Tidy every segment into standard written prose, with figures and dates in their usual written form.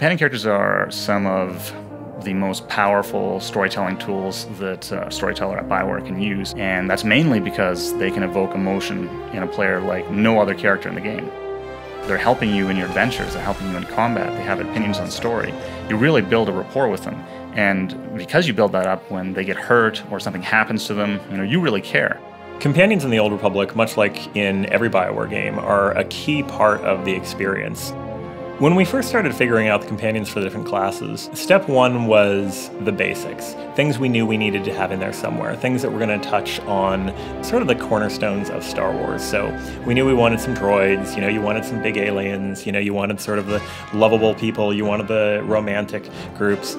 Companion characters are some of the most powerful storytelling tools that a storyteller at BioWare can use, and that's mainly because they can evoke emotion in a player like no other character in the game. They're helping you in your adventures, they're helping you in combat, they have opinions on story. You really build a rapport with them, and because you build that up, when they get hurt or something happens to them, you really care. Companions in the Old Republic, much like in every BioWare game, are a key part of the experience. When we first started figuring out the companions for the different classes, step one was the basics. Things we knew we needed to have in there somewhere, things that were going to touch on sort of the cornerstones of Star Wars. So we knew we wanted some droids, you wanted some big aliens, you wanted sort of the lovable people, you wanted the romantic groups.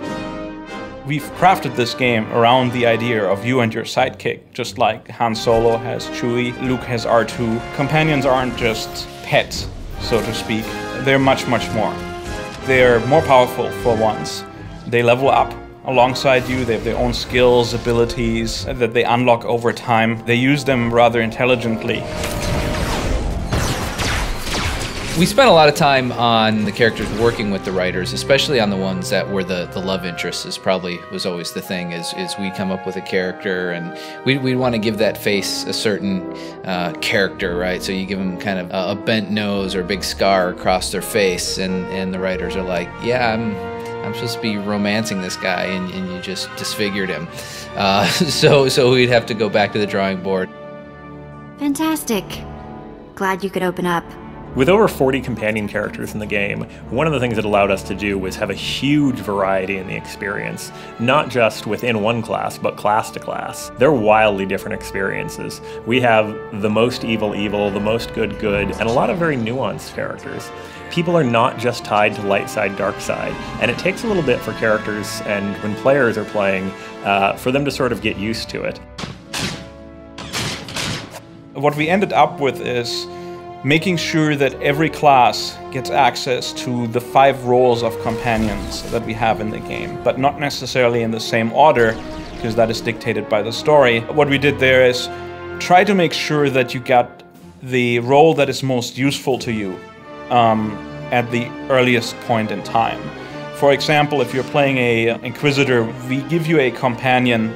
We've crafted this game around the idea of you and your sidekick, just like Han Solo has Chewie, Luke has R2. Companions aren't just pets, so to speak. They're much, much more. They're more powerful for once. They level up alongside you. They have their own skills, abilities that they unlock over time. They use them rather intelligently. We spent a lot of time on the characters working with the writers, especially on the ones that were the love interests. Was always the thing, is we come up with a character and we want to give that face a certain character, right? So you give them kind of a bent nose or a big scar across their face, and the writers are like, yeah, I'm supposed to be romancing this guy, and you just disfigured him. So we'd have to go back to the drawing board. Fantastic. Glad you could open up. With over 40 companion characters in the game, one of the things it allowed us to do was have a huge variety in the experience, not just within one class, but class to class. They're wildly different experiences. We have the most evil, the most good, and a lot of very nuanced characters. People are not just tied to light side, dark side, and it takes a little bit for characters, and when players are playing, for them to sort of get used to it. What we ended up with is making sure that every class gets access to the 5 roles of companions that we have in the game, but not necessarily in the same order, because that is dictated by the story. What we did there is try to make sure that you got the role that is most useful to you at the earliest point in time. For example, if you're playing an Inquisitor, we give you a companion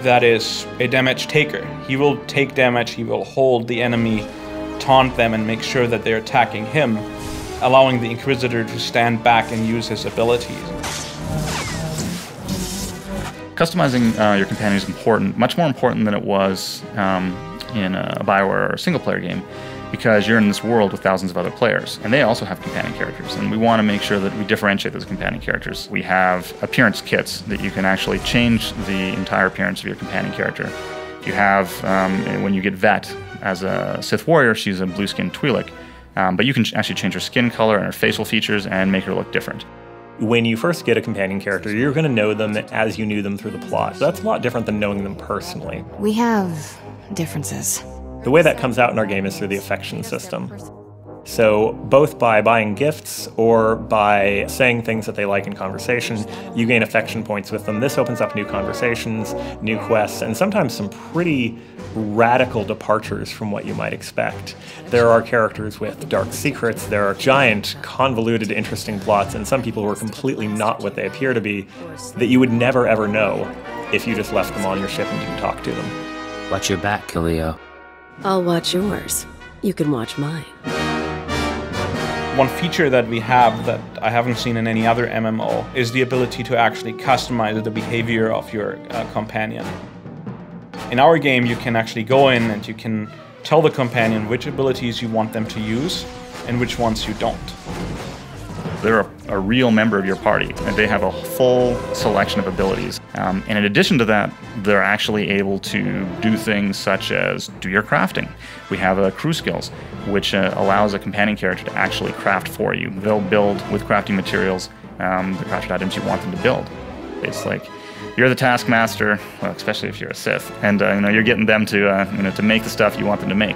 that is a damage taker. He will take damage, he will hold the enemy, taunt them, and make sure that they're attacking him, allowing the Inquisitor to stand back and use his abilities. Customizing your companion is important, much more important than it was in a BioWare or a single-player game, because you're in this world with thousands of other players, and they also have companion characters, and we want to make sure that we differentiate those companion characters. We have appearance kits that you can actually change the entire appearance of your companion character. You have, when you get Vet as a Sith warrior, she's a blue-skinned Twi'lek, but you can actually change her skin color and her facial features and make her look different. When you first get a companion character, you're going to know them as you knew them through the plot. So that's a lot different than knowing them personally. We have differences. The way that comes out in our game is through the affection system. So both by buying gifts or by saying things that they like in conversation, you gain affection points with them. This opens up new conversations, new quests, and sometimes some pretty radical departures from what you might expect. There are characters with dark secrets, there are giant, convoluted, interesting plots, and some people who are completely not what they appear to be that you would never ever know if you just left them on your ship and didn't talk to them. Watch your back, Khalil. I'll watch yours. You can watch mine. One feature that we have that I haven't seen in any other MMO is the ability to actually customize the behavior of your companion. In our game, you can actually go in and you can tell the companion which abilities you want them to use and which ones you don't. They're a real member of your party, and they have a full selection of abilities. And in addition to that, they're actually able to do things such as do your crafting. We have crew skills, which allows a companion character to actually craft for you. They'll build with crafting materials the crafted items you want them to build. It's like you're the taskmaster, well, especially if you're a Sith, and you're getting them to make the stuff you want them to make.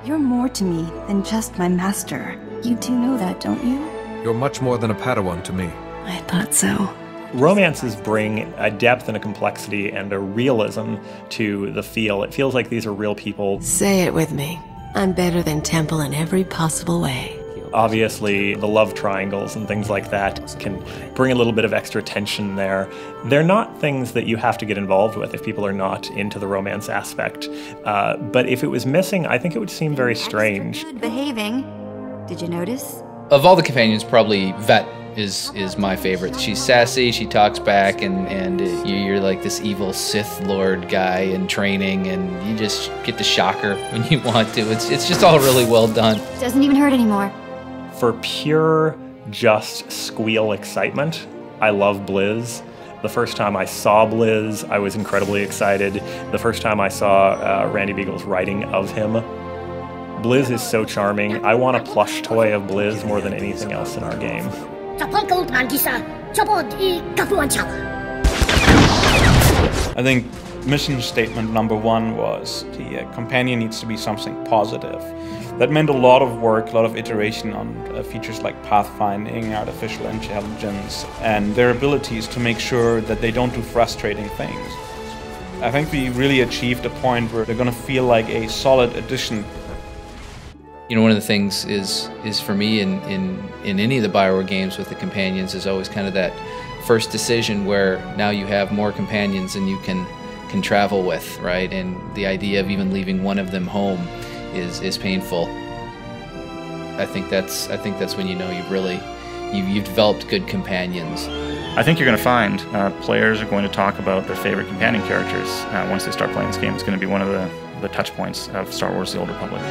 You're more to me than just my master. You do know that, don't you? You're much more than a Padawan to me. I thought so. Romances bring a depth and a complexity and a realism to the feel. It feels like these are real people. Say it with me. I'm better than Temple in every possible way. Obviously, the love triangles and things like that can bring a little bit of extra tension there. They're not things that you have to get involved with if people are not into the romance aspect. But if it was missing, I think it would seem very strange. Good behaving. Did you notice? Of all the companions, probably Vet is my favorite. She's sassy, she talks back, and you're like this evil Sith Lord guy in training, and you just get to shock her when you want to. It's just all really well done. Doesn't even hurt anymore. For pure, just squeal excitement, I love Blizz. The first time I saw Blizz, I was incredibly excited. The first time I saw Randy Beagle's writing of him, Blizz is so charming. I want a plush toy of Blizz more than anything else in our game. I think mission statement number 1 was the companion needs to be something positive. That meant a lot of work, a lot of iteration on features like pathfinding, artificial intelligence, and their abilities to make sure that they don't do frustrating things. I think we really achieved a point where they're going to feel like a solid addition. You know, one of the things is for me in any of the BioWare games with the companions is always kind of that first decision where now you have more companions than you can travel with, right? And the idea of even leaving one of them home is painful. I think that's when you know you've developed good companions. I think you're going to find players are going to talk about their favorite companion characters once they start playing this game. It's going to be one of the touch points of Star Wars: The Old Republic.